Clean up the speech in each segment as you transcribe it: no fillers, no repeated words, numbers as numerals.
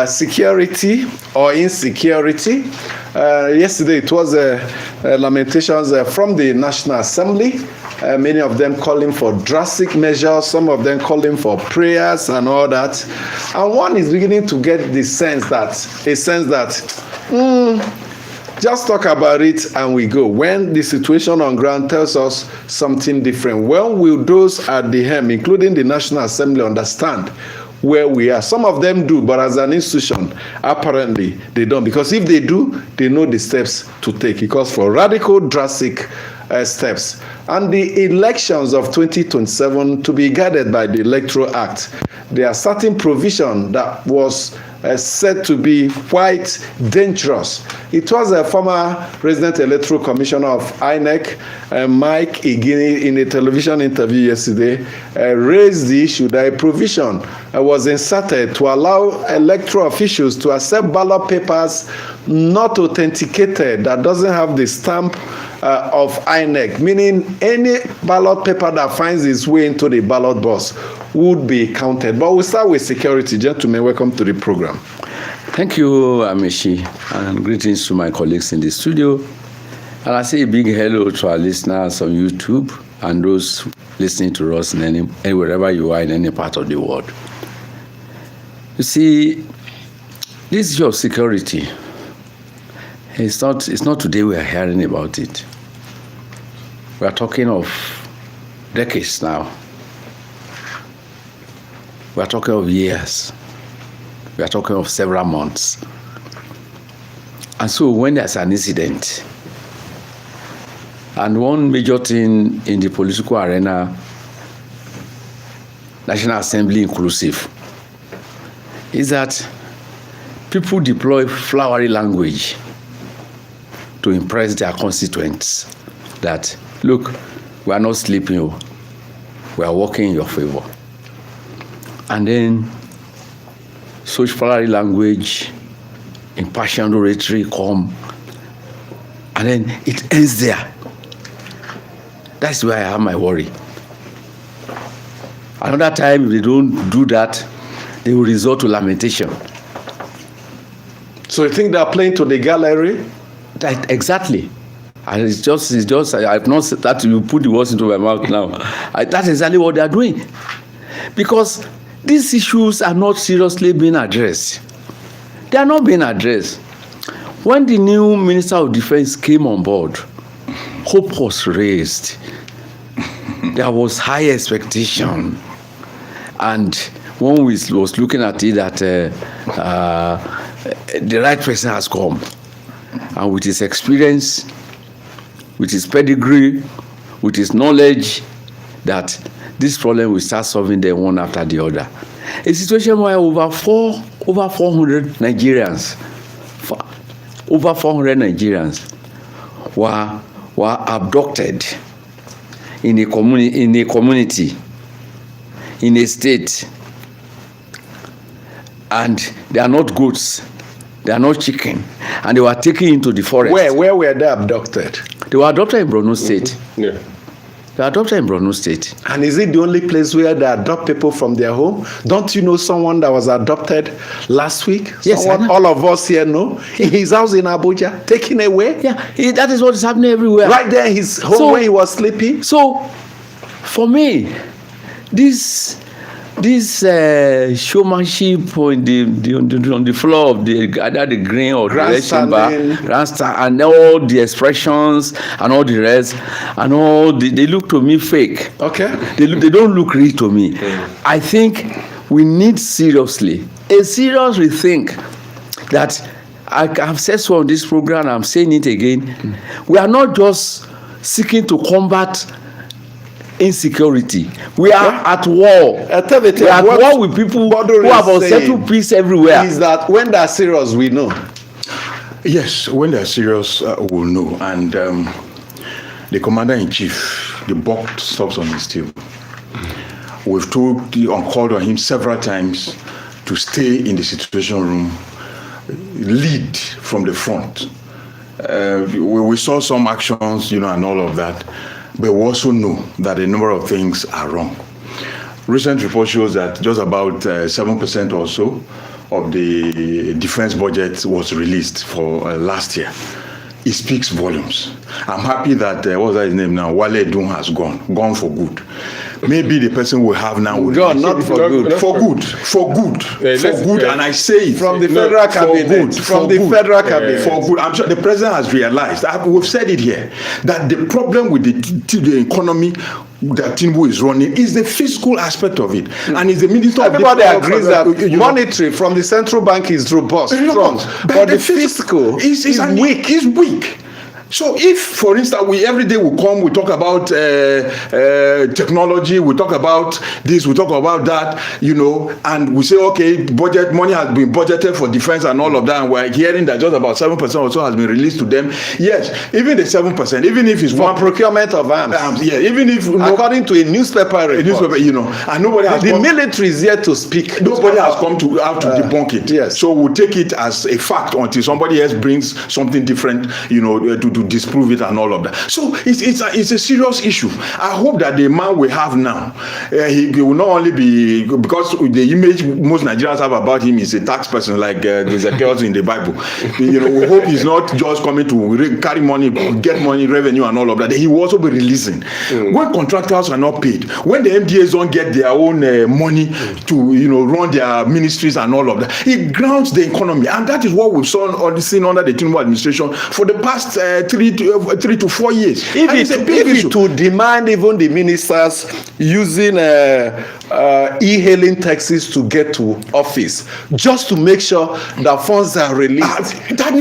security or insecurity. Yesterday it was lamentations from the National Assembly, many of them calling for drastic measures, some of them calling for prayers and all that. And one is beginning to get the sense that, just talk about it and we go. When the situation on ground tells us something different, when will those at the helm, including the National Assembly, understand where we are? Some of them do, but as an institution, apparently they don't. Because if they do, they know the steps to take. It calls for radical, drastic steps. And the elections of 2027 to be guided by the Electoral Act, there are certain provision that was said to be quite dangerous. It was a former President Electoral Commissioner of INEC, Mike Igini, in a television interview yesterday, raised the issue that a provision was inserted to allow electoral officials to accept ballot papers not authenticated, that doesn't have the stamp of INEC, meaning any ballot paper that finds its way into the ballot box would be counted. But we'll start with security. Gentlemen, welcome to the program. Thank you, Amishi, and greetings to my colleagues in the studio. And I say a big hello to our listeners on YouTube and those listening to us in wherever you are in any part of the world. You see, this issue of security, it's not today we are hearing about it. We are talking of decades now. We are talking of years. We are talking of several months. And so when there's an incident, and one major thing in the political arena, National Assembly inclusive, is that people deploy flowery language to impress their constituents that, look, we are not sleeping, we are working in your favor. And then such flowery language, impassioned oratory come, and then it ends there. That's where I have my worry. Another time, if they don't do that, they will resort to lamentation. So you think they are playing to the gallery? Exactly. And it's just I've not said that, you put the words into my mouth now. That's exactly what they are doing. Because these issues are not seriously being addressed. They are not being addressed. When the new Minister of Defense came on board, hope was raised. There was high expectation. And one was looking at it that the right person has come. And with his experience, with his pedigree, with his knowledge, that this problem will start solving them one after the other. A situation where over 400 Nigerians were abducted in a community, in a state, and they are not goats, they are not chicken, and they were taken into the forest. Where were they abducted? They were adopted in Borno State. Mm-hmm. Yeah. They are adopted in Borno State. And is it the only place where they adopt people from their home? Don't you know someone that was adopted last week? Yes, someone all of us here know. In his house in Abuja, taken away. Yeah, that is what is happening everywhere. Right there in his home where he was sleeping. So, for me, this showmanship on the floor of either the green or the election bar, and all the expressions and all the rest, and all they look to me fake. Okay. They don't look real to me. I think we need seriously a serious rethink that I have said so on this program. I'm saying it again. We are not just seeking to combat insecurity. We are at war. We are at war with people who have unsettled peace everywhere. Is that when they are serious, we know? Yes, when they are serious, we'll know. And the commander-in-chief, the buck stops on his table. We've called on him several times to stay in the situation room, lead from the front. We saw some actions, and all of that. But we also know that a number of things are wrong. Recent report shows that just about 7% or so of the defense budget was released for last year, it speaks volumes. I'm happy that what's his name now, Wale Edun has gone for good. Maybe the person we have now will gone, not for good. For good, and I say it from the federal cabinet. From the federal cabinet. For good. I'm sure the president has realized. We've said it here that the problem with the economy that Tinubu is running is the fiscal aspect of it, and is the minister. Everybody agrees that monetary from the central bank is robust, strong, but the fiscal is weak. Is weak. So if, for instance, every day we talk about technology, we talk about this, we talk about that, and we say, okay, budget money has been budgeted for defense and all of that, and we're hearing that just about 7% or so has been released to them. Yes, even the 7%, even if it's for procurement of arms, even if according to a newspaper report, and nobody has the military is yet to speak. Nobody has come to out to debunk it. Yes. So we'll take it as a fact until somebody else brings something different, to disprove it and all of that. So it's a serious issue. I hope that the man we have now, he will not only be, because the image most Nigerians have about him is a tax person like the Zacchaeus in the Bible. We hope he's not just coming to carry money, get money, revenue and all of that. He will also be releasing. When contractors are not paid, when the MDAs don't get their own money to run their ministries and all of that, it grounds the economy, and that is what we've seen under the Tinubu administration for the past 3 to 4 years. If it to demand even the ministers using e-hailing taxis to get to office, just to make sure that funds are released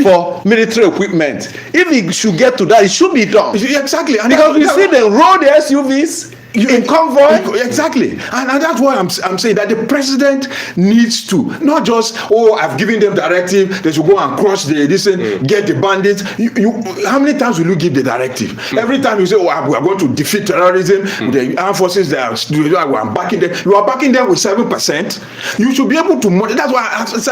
for military equipment. If it should get to that, it should be done. Exactly. And because we see them roll the SUVs in convoy. Exactly. And that's why I'm saying that the president needs to not just, I've given them directive, they should go and crush get the bandits. How many times will you give the directive? Every time you say, we are going to defeat terrorism, the armed forces, I'm backing them. You are backing them with 7%. You should be able to monitor. That's why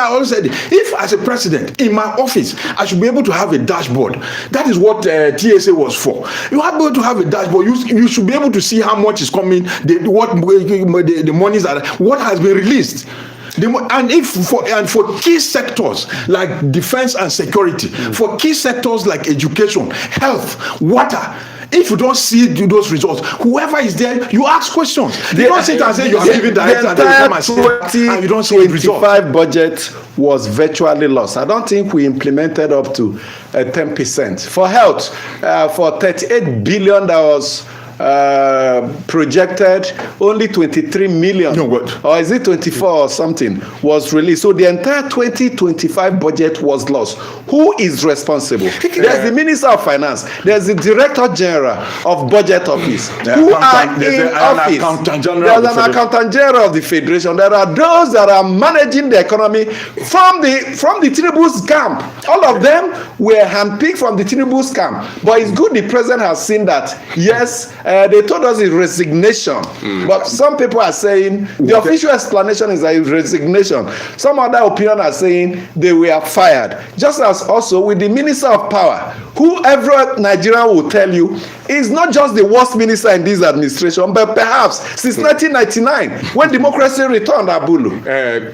I always said, if as a president in my office, I should be able to have a dashboard. That is what TSA was for. You are able to have a dashboard. You should be able to see how much is coming, the monies are, what has been released. And for key sectors like defense and security, for key sectors like education, health, water, if you don't see those results, whoever is there, you ask questions. You don't sit and say you are giving direction and then come and say, and you don't see the results. The 2025 budget was virtually lost. I don't think we implemented up to 10%. For health, for $38 billion that was projected, only 23 million, no, what? Or is it 24 or something, was released. So the entire 2025 budget was lost. Who is responsible? There's the Minister of Finance, there's the Director General of Budget Office, who are in office. There's an Accountant General of the Federation. There are those that are managing the economy from the Tinubu's camp. All of them were handpicked from the Tinubu's camp. But it's good the President has seen that, yes, they told us it's resignation, but some people are saying the official explanation is a resignation. Some other opinion are saying they were fired. Just as also with the Minister of Power, who every Nigerian will tell you is not just the worst minister in this administration, but perhaps since 1999 when democracy returned. Abulu.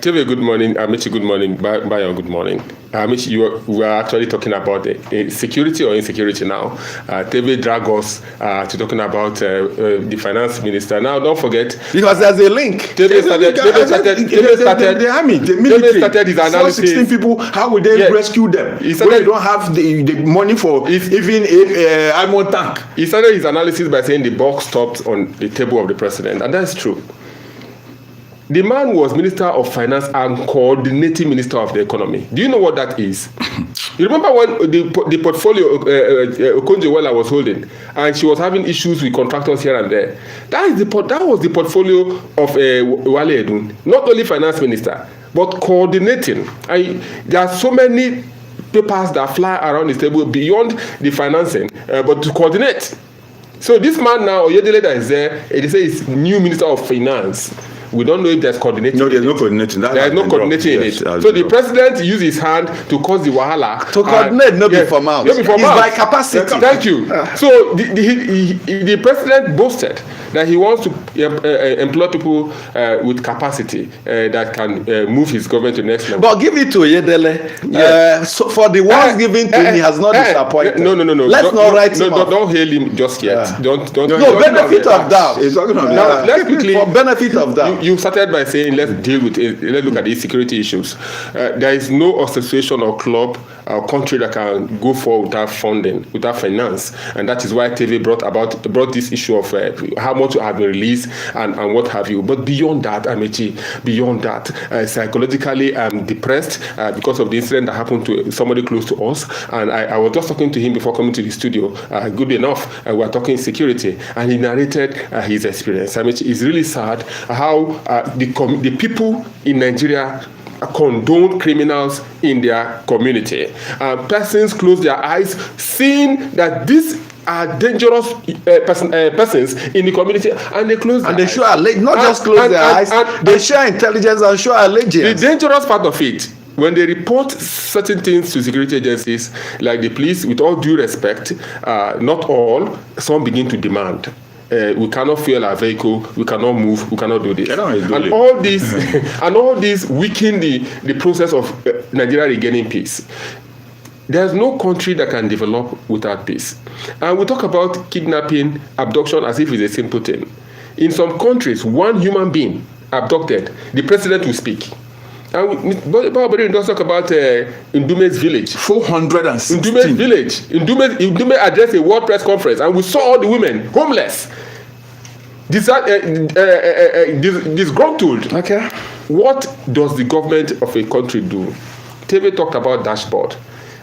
Teve, good morning. Amici, good morning. Bayo, good morning. Amici, we are actually talking about security or insecurity now. Teve dragged us to talking about the finance minister. Now, don't forget, because there's a link. Teve started the army, the military. Started his analysis. 16 people. How will they rescue them? When they don't have the money for even a armor tank. He started his analysis by saying the buck stopped on the table of the president, and that's true. The man was Minister of Finance and coordinating Minister of the Economy. Do you know what that is? You remember when the portfolio Okonjo-Iweala was holding, and she was having issues with contractors here and there. That was the portfolio of Wale Edun, not only Finance Minister, but coordinating. There are so many papers that fly around the table beyond the financing, but to coordinate. So this man now, Oyedele, that is there, they say he's new Minister of Finance. We don't know if there's coordinating. No, there's no coordinating. There's no coordinating in it. So the president used his hand to cause the wahala. To coordinate, not be for mouth. It's by capacity. Thank you. So the president boasted that he wants to employ people with capacity that can move his government to the next level. But give it to Oyedele. Yes. So for the ones given to him, he has not disappointed. No. Let's not write him off. Don't hail him just yet. Yeah. Don't. No, benefit of doubt. Now, let's quickly. For benefit of doubt. You started by saying let's look at the security issues. There is no association or club or country that can go forward without funding, without finance, and that is why TV brought this issue of how much have been released and what have you. But beyond that, Amechi, psychologically I'm depressed because of the incident that happened to somebody close to us. And I was just talking to him before coming to the studio. Good enough, we were talking security, and he narrated his experience. Amechi, it's really sad how the people in Nigeria condone criminals in their community. Persons close their eyes, seeing that these are dangerous persons in the community, and they close their eyes. And they show not just close their eyes, they show intelligence and show allegiance. The dangerous part of it, when they report certain things to security agencies, like the police, with all due respect, not all, some begin to demand. We cannot fuel our vehicle, we cannot move, we cannot do this. And all this weaken the process of Nigeria regaining peace. There's no country that can develop without peace. And we talk about kidnapping, abduction as if it's a simple thing. In some countries, one human being abducted, the president will speak. And Bobby does talk about Ndume's village. 416. Ndume's village. Ndume addressed a world press conference, and we saw all the women homeless, disgruntled. Okay. What does the government of a country do? TV talked about dashboard.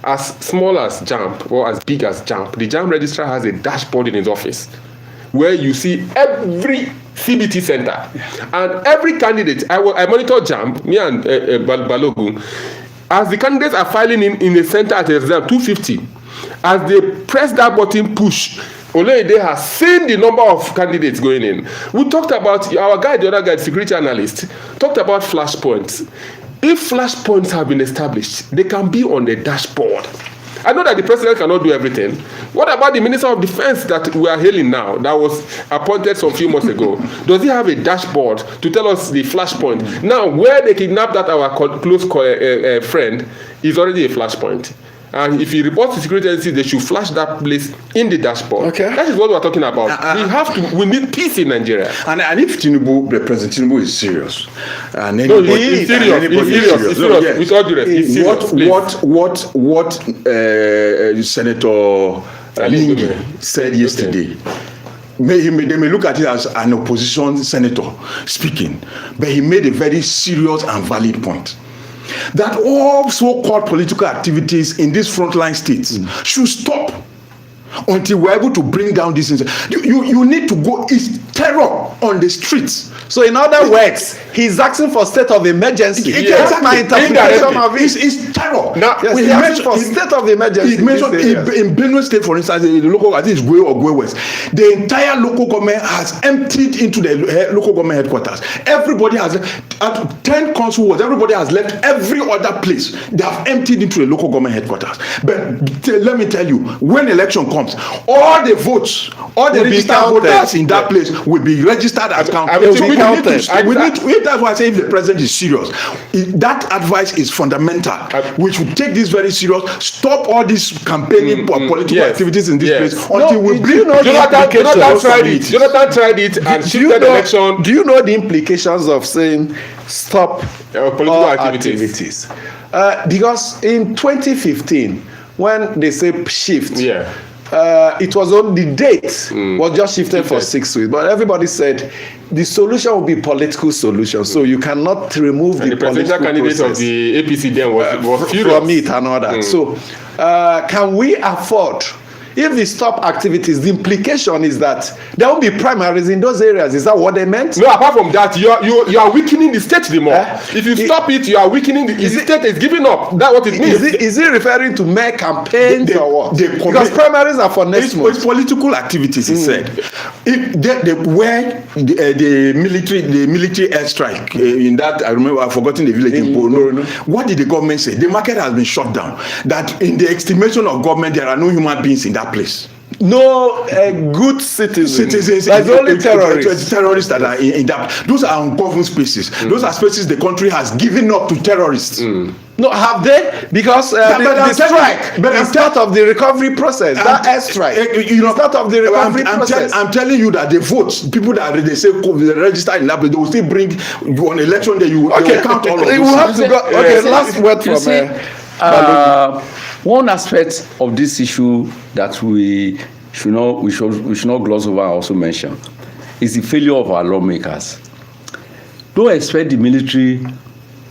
As small as JAMB or as big as JAMB, the JAMB registrar has a dashboard in his office where you see every CBT center and every candidate. I monitor JAMB, me and Balogun. As the candidates are filing in a center at exam 250, as they press that button push, Olede has seen the number of candidates going in. We talked about our guy, the other guy, the security analyst, talked about flashpoints. If flashpoints have been established, they can be on the dashboard. I know that the president cannot do everything. What about the Minister of Defense that we are hailing now, that was appointed some few months ago? Does he have a dashboard to tell us the flashpoint? Now, where they kidnapped that our close friend is already a flashpoint. And if you report to security agencies, they should flash that place in the dashboard. Okay. That is what we are talking about. We need peace in Nigeria. And if Tinubu, the President Tinubu is serious, and he's serious. Yes. With all due respect, what Senator Lingi said yesterday. They may look at it as an opposition senator speaking, but he made a very serious and valid point. That all so-called political activities in these frontline states should stop until we're able to bring down this. You need to go. It's terror on the streets. So in other words, he's asking for state of emergency. That's my interpretation of it. It's terror. Now, yes, he's asking for state of emergency. He mentioned in Benue State, for instance, the local, I think it's Gwe or Gwe West, the entire local government has emptied into the local government headquarters. Everybody has, at 10 council wards, everybody has left every other place. They have emptied into the local government headquarters. But let me tell you, when election comes, all the votes, all the registered voters in that place will be registered as counted. That's why I say if the president is serious, that advice is fundamental. We should take this very serious. Stop all this campaigning political activities in this place until we bring. Jonathan tried it and shifted the election. Do you know the implications of saying stop political activities? Because in 2015, when they say shift, it was on the date was just shifted for 6 weeks, but everybody said the solution will be political solution. So you cannot remove the presidential candidate of the APC then was from it and all that. So can we afford If they stop activities, the implication is that there will be primaries in those areas. Is that what they meant? No, apart from that, you are weakening the state the more. If you stop it, you are weakening the state is giving up. That's what it means. Is it referring to mere campaigns or what? Because primaries are for next month. It's political activities, he said. Where the military airstrike in that, I remember, I've forgotten the village in Bono. What did the government say? The market has been shut down. That in the estimation of government, there are no human beings in that place. No good citizens. There's only terrorists. Terrorists that are in that. Those are ungoverned spaces. Those are spaces the country has given up to terrorists. No, have they? Because the strike is part of the recovery process. That airstrike is part of the recovery process. I'm telling you that the votes, people that they say they register in Lab, they will still bring you on election day. They will count all of those. Have to go. Okay, last word from one aspect of this issue that we should not gloss over and also mention is the failure of our lawmakers. Don't expect the military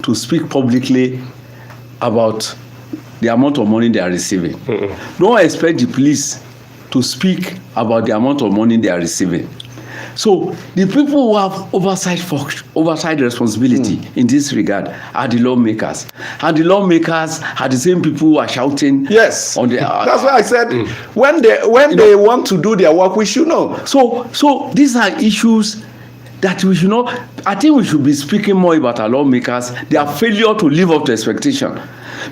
to speak publicly about the amount of money they are receiving. Don't expect the police to speak about the amount of money they are receiving. So the people who have oversight responsibility in this regard are the lawmakers, and the lawmakers are the same people who are shouting. Yes, on the, that's why I said when they want to do their work, we should know. So these are issues that we should know. I think we should be speaking more about our lawmakers, their failure to live up to expectation,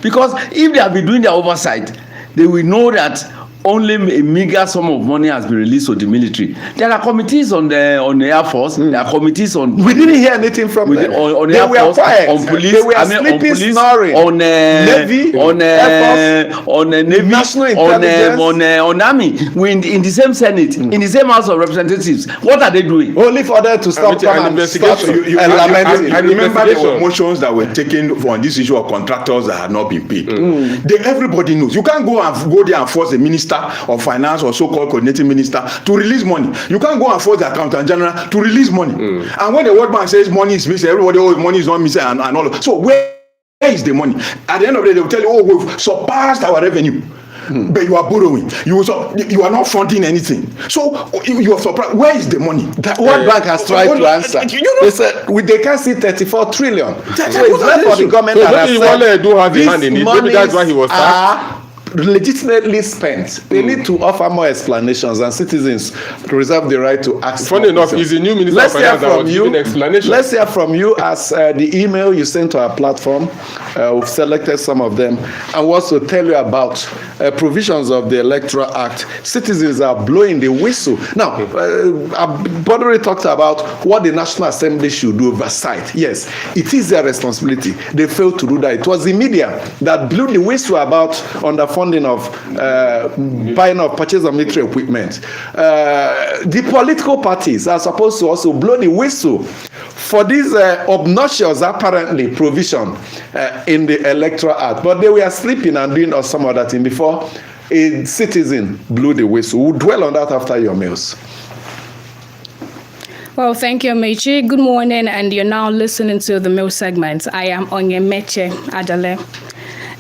because if they have been doing their oversight, they will know that only a meager sum of money has been released to the military. There are committees on the Air Force. There are committees on. We didn't hear anything from them. On Air Force, on police. They were sleeping, snoring. On Navy, on Air Force, on Navy, National Intelligence, on Army. We in the same Senate, in the same House of Representatives. What are they doing? Only for them to stop investigation. I remember there were motions that were taken on this issue of contractors that had not been paid. Everybody knows. You can't go there and force the minister of finance or so-called coordinating minister to release money. You can't go and force the accountant general to release money. And when the World Bank says money is missing, everybody, money is not missing and all of. So where is the money? At the end of the day, they will tell you, we've surpassed our revenue. But you are borrowing. You are not funding anything. So you are surprised. Where is the money? The World Bank has tried to answer. They said they can't see 34 trillion. So it's not for the government that has said maybe that's why he was legitimately spent. They need to offer more explanations, and citizens reserve the right to ask. Funny enough, is the new minister of finance that was giving explanation. Let's hear from you as the email you sent to our platform. We've selected some of them, and also tell you about provisions of the Electoral Act. Citizens are blowing the whistle. Now, I've already talked about what the National Assembly should do, oversight. Yes, it is their responsibility. They failed to do that. It was the media that blew the whistle about underfunding of buying of purchase of military equipment. The political parties are supposed to also blow the whistle for this obnoxious, apparently, provision in the Electoral Act. But they were sleeping and doing some other thing before a citizen blew the whistle. We'll dwell on that after your meals. Well, thank you, Meche. Good morning, and you're now listening to the Mail segment. I am Onyemeche Adale.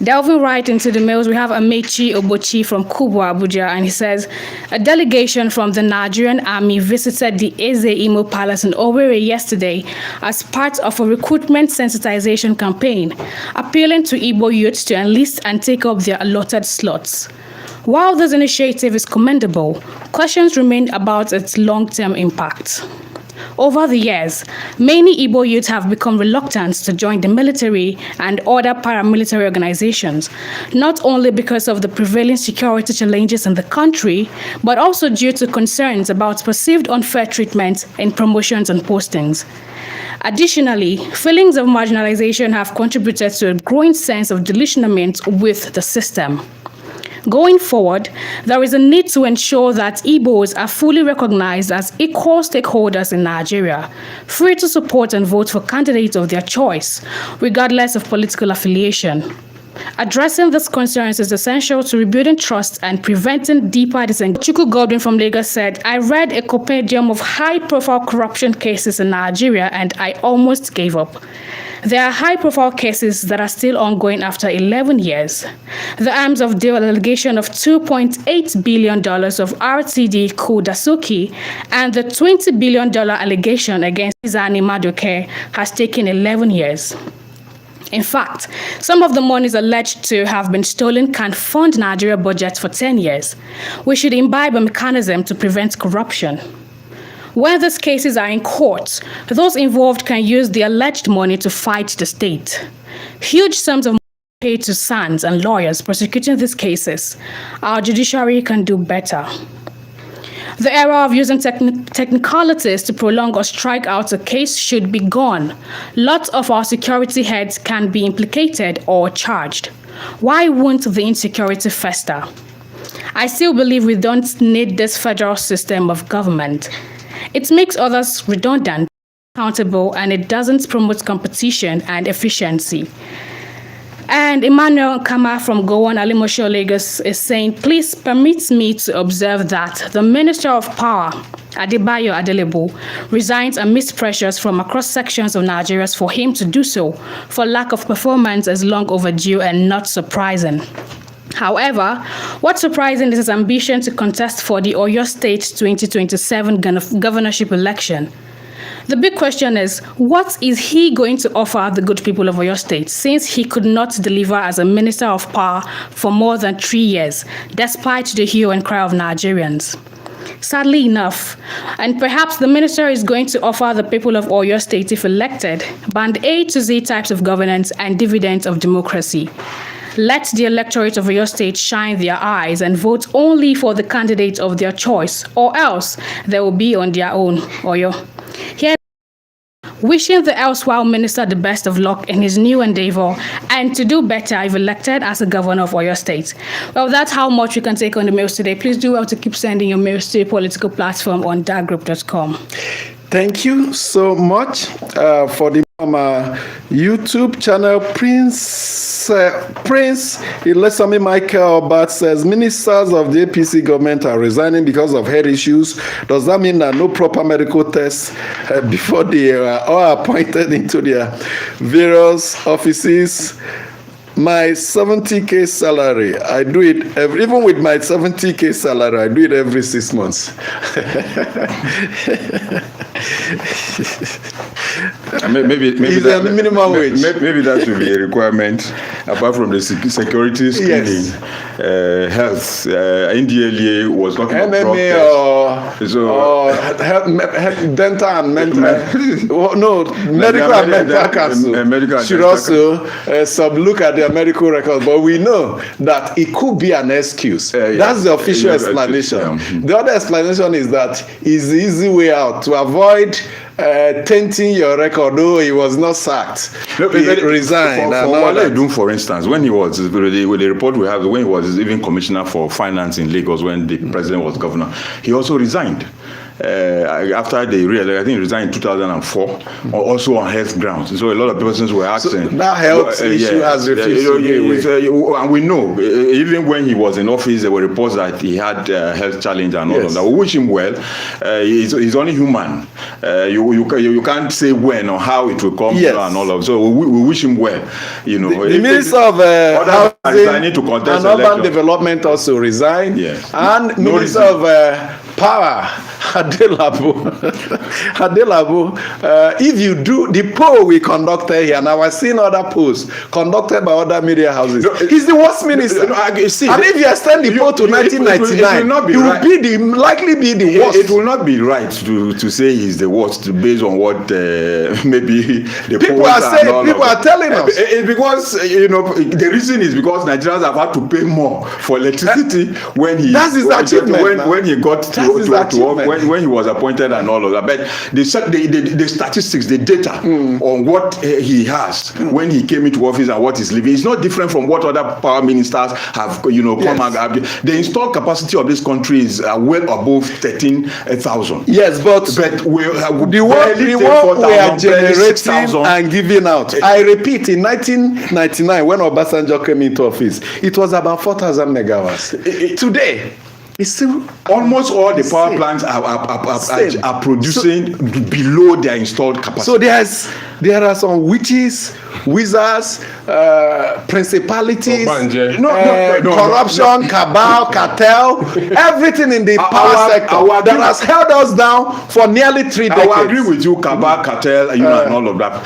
Delving right into the mails, we have Amechi Obochi from Kubwa, Abuja, and he says, a delegation from the Nigerian Army visited the Eze Imo Palace in Owerri yesterday as part of a recruitment sensitization campaign, appealing to Igbo youths to enlist and take up their allotted slots. While this initiative is commendable, questions remain about its long-term impact. Over the years, many Igbo youths have become reluctant to join the military and other paramilitary organizations, not only because of the prevailing security challenges in the country, but also due to concerns about perceived unfair treatment in promotions and postings. Additionally, feelings of marginalization have contributed to a growing sense of disillusionment with the system. Going forward, there is a need to ensure that Igbos are fully recognized as equal stakeholders in Nigeria, free to support and vote for candidates of their choice, regardless of political affiliation. Addressing these concerns is essential to rebuilding trust and preventing deeper disengagement. Chukwu Godwin from Lagos said, I read a compendium of high-profile corruption cases in Nigeria and I almost gave up. There are high-profile cases that are still ongoing after 11 years. The arms of deal allegation of $2.8 billion of RTD Kudasuki and the $20 billion allegation against Izani Maduke has taken 11 years. In fact, some of the monies alleged to have been stolen can fund Nigeria budget for 10 years. We should imbibe a mechanism to prevent corruption. When these cases are in court, those involved can use the alleged money to fight the state. Huge sums of money paid to SANs and lawyers prosecuting these cases. Our judiciary can do better. The era of using technicalities to prolong or strike out a case should be gone. Lots of our security heads can be implicated or charged. Why won't the insecurity fester? I still believe we don't need this federal system of government. It makes others redundant, accountable, and it doesn't promote competition and efficiency. And Emmanuel Kama from Gowon Alimosho, Lagos is saying, please permit me to observe that the Minister of Power, Adebayo Adelebo, resigns amidst pressures from across sections of Nigerians for him to do so, for lack of performance is long overdue and not surprising. However, what's surprising is his ambition to contest for the Oyo State 2027 governorship election. The big question is, what is he going to offer the good people of Oyo State, since he could not deliver as a Minister of Power for more than 3 years, despite the hue and cry of Nigerians? Sadly enough, and perhaps the minister is going to offer the people of Oyo State, if elected, band A to Z types of governance and dividends of democracy. Let the electorate of Oyo State shine their eyes and vote only for the candidate of their choice, or else they will be on their own. Oyo. Here, wishing the elsewhile minister the best of luck in his new endeavor and to do better if elected as a governor of Oyo State. Well, that's how much we can take on the mails today. Please do well to keep sending your mails to a political platform on darkgroup.com. Thank you so much for the YouTube channel. Prince Ilesami Michael Bat says ministers of the APC government are resigning because of health issues. Does that mean that no proper medical tests before they are all appointed into their various offices? My 70K salary, I do it even with my 70K salary, I do it every 6 months. Maybe it's a minimum wage. Maybe that should be a requirement, apart from the security screening. Yes. Health, NDLEA was talking about MMA or dental and mental. Medical and mental council should also look at their medical records. But we know that it could be an excuse. That's the official explanation. The other explanation is that it's the easy way out to avoid tainting your record. Though he was not sacked, he resigned. For instance, when he was with the report we have, when he was even commissioner for finance in Lagos, when the president was governor, he also resigned. After they realized, I think he resigned in 2004, also on health grounds. So a lot of persons were asking. So that health issue has refused to go away. And we know, even when he was in office, there were reports that he had health challenge and all of that. We wish him well. He's only human. You can't say when or how it will come and all of. So we wish him well. The Minister of Housing and Urban Development also resigned. Yes. And Minister of Power, Adelabu. If you do the poll we conducted here, now I've seen other polls conducted by other media houses. He's the worst minister. And if you extend the poll to 1999, he will likely be the worst. It will not be right to say he's the worst based on what maybe the people are saying. People are telling us. It's because the reason is because Nigerians have had to pay more for electricity when he. That's his achievement. When he got to when he was appointed and all of that. But the statistics, the data on what he has when he came into office and what he's leaving is not different from what other power ministers have come and the installed capacity of this country is well above 13,000. Yes, but the work we are generating and giving out. I repeat, in 1999 when Obasanjo came into office, it was about 4,000 megawatts. Today, it's still almost all the power plants are producing below their installed capacity. So there's there are some witches, wizards, principalities, corruption, cabal, cartel, everything in the power sector that has held us down for nearly 3 decades. I agree with you, cabal, cartel, and all of that.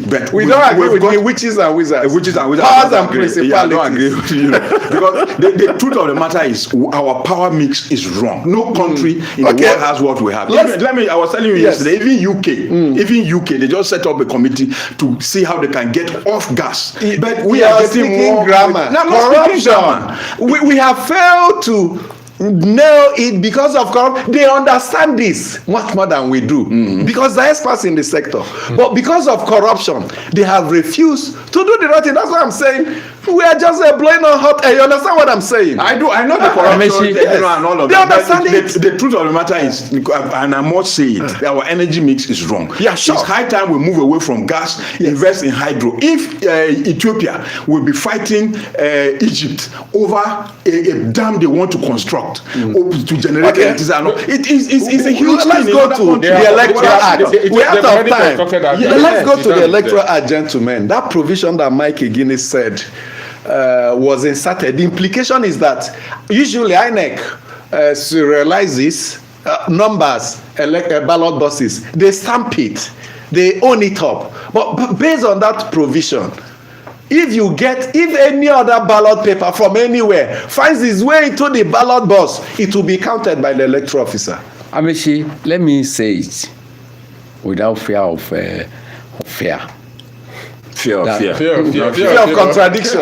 But we don't agree with the witches and wizards. Powers and principalities. Yeah, I don't agree with you. Because the truth of the matter is, our power mix is wrong. No country in the world has what we have. Let me. I was telling you yesterday. Even UK, they just set up a committee to see how they can get off gas. But we are speaking more grammar. Corruption. We have failed to nail it because of corruption. They understand this much more than we do because they're experts in the sector. But because of corruption, they have refused to do the right thing. That's what I'm saying. We are just blowing on hot air. You understand what I'm saying? I do. I know the corruption and all of they that. Understand it. The truth of the matter is, and I must say it, our energy mix is wrong. Yeah, sure. It's high time we move away from gas, invest in hydro. If Ethiopia will be fighting Egypt over a dam they want to construct to generate electricity, it's a huge thing. Let's go to the Electoral Act. We have time. Let's go to the Electoral Act, gentlemen. That provision that Mike Guinness said was inserted. The implication is that usually INEC serializes numbers, ballot boxes. They stamp it. They own it up. But based on that provision, if any other ballot paper from anywhere finds its way into the ballot box, it will be counted by the electoral officer. Amechi, let me say it without fear of fear. Fear of contradiction.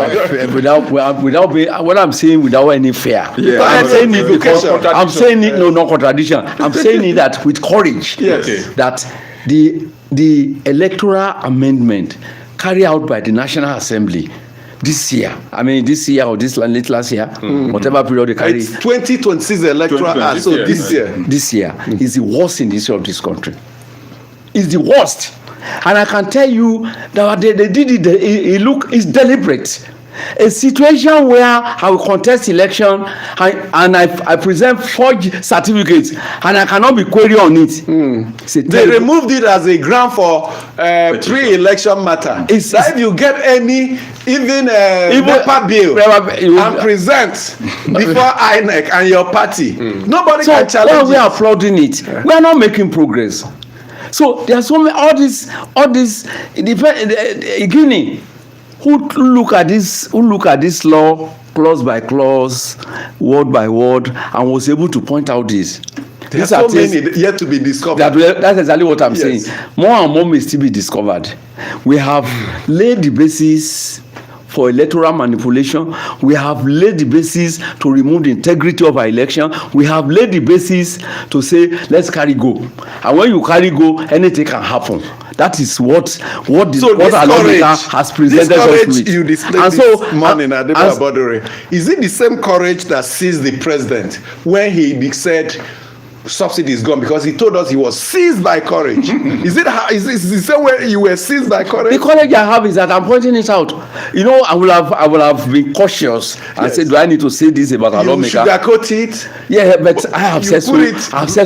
Without being, what I'm saying, without any fear. Yeah. I'm saying it because I'm saying it. No, not contradiction. I'm saying it that with courage. Yes. That the electoral amendment carried out by the National Assembly this year. I mean, this year or this late last year, whatever period they carry. It's 2026 electoral act. So this year is the worst in the history of this country. It's the worst. And I can tell you that they did it. It's deliberate. A situation where I will contest election and I present forged certificates and I cannot be queried on it. They removed it as a ground for pre-election matter. It's that if you get any even NEPA bill and present before INEC and your party, nobody can challenge it. We are applauding it. We are not making progress. So there are so many all this Guinea who look at this law clause by clause, word by word, and was able to point out this. There are so many yet to be discovered. That's exactly what I'm saying. More and more may still be discovered. We have laid the basis for electoral manipulation. We have laid the basis to remove the integrity of our election. We have laid the basis to say, let's carry go. And when you carry go, anything can happen. That is what our lawmaker has presented us with. You displayed this morning, Adeba, is it the same courage that seized the president when he said subsidy is gone, because he told us he was seized by courage? Is it the same way you were seized by courage? The courage I have is that I'm pointing it out. I will have been cautious and said, do I need to say this about our lawmaker? You sugarcoat it. Yeah, but I have said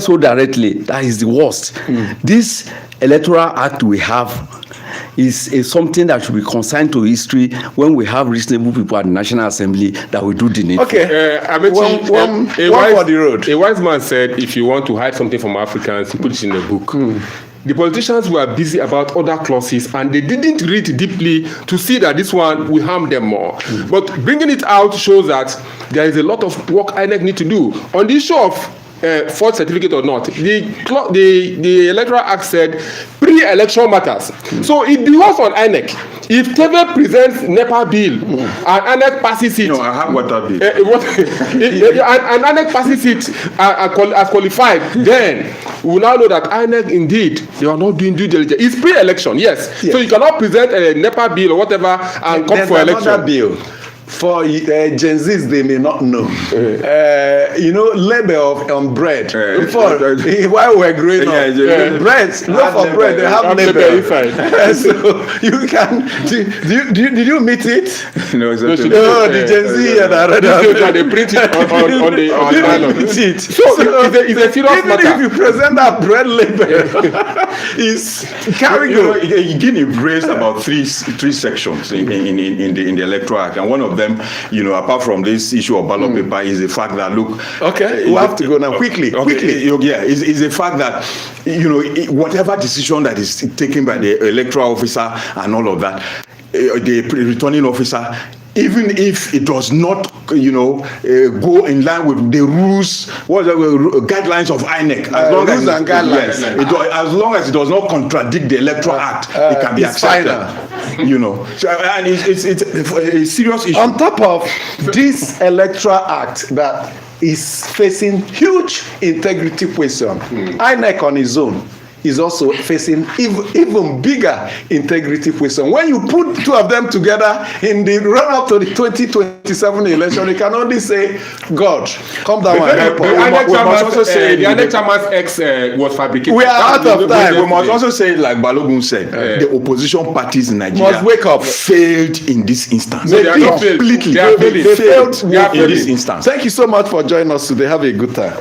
so directly. That is the worst. This electoral act we have is something that should be consigned to history when we have reasonable people at the National Assembly that will do the needful. Okay, one for the road. A wise man said, if you want to hide something from Africans, you put it in a book. The politicians were busy about other clauses and they didn't read deeply to see that this one will harm them more. But bringing it out shows that there is a lot of work INEC need to do. On the issue of forged certificate or not, the Electoral Act said pre-election matters. So it behoves on INEC. If Teve presents NEPA bill and INEC passes it, I have water bill. And INEC passes it as qualified, then we will now know that INEC indeed they are not doing due diligence. It's pre-election, yes. So you cannot present a NEPA bill or whatever and come for election. Bill For Gen Zs, they may not know. Label on bread. While we're growing up, bread, loaf of bread, they have label. So you can. Did you meet it? No, it's No, the Gen Z and they print it on the So it's a serious even matter. if you present that bread label, it's carrying Guinea raised about three sections in the Electoral Act, and one of them, apart from this issue of ballot paper, is the fact that we have to go now quickly. Is the fact that whatever decision that is taken by the electoral officer and all of that, the returning officer, even if it does not, go in line with the rules, guidelines of INEC, rules and guidelines. As long as it does not contradict the Electoral Act, it can be accepted. So, and it's a serious issue. On top of this Electoral Act that is facing huge integrity question, INEC on its own is also facing even bigger integrity question. When you put two of them together in the run-up to the 2027 election, you can only say, God, come down and help us. We must also say the INEC chairman's ex was fabricated. We are out of time. We must also say, like Balogun said, the opposition parties in Nigeria must wake up. Failed in this instance. They are not completely. They are failing. They failed in this instance. Thank you so much for joining us today. Have a good time.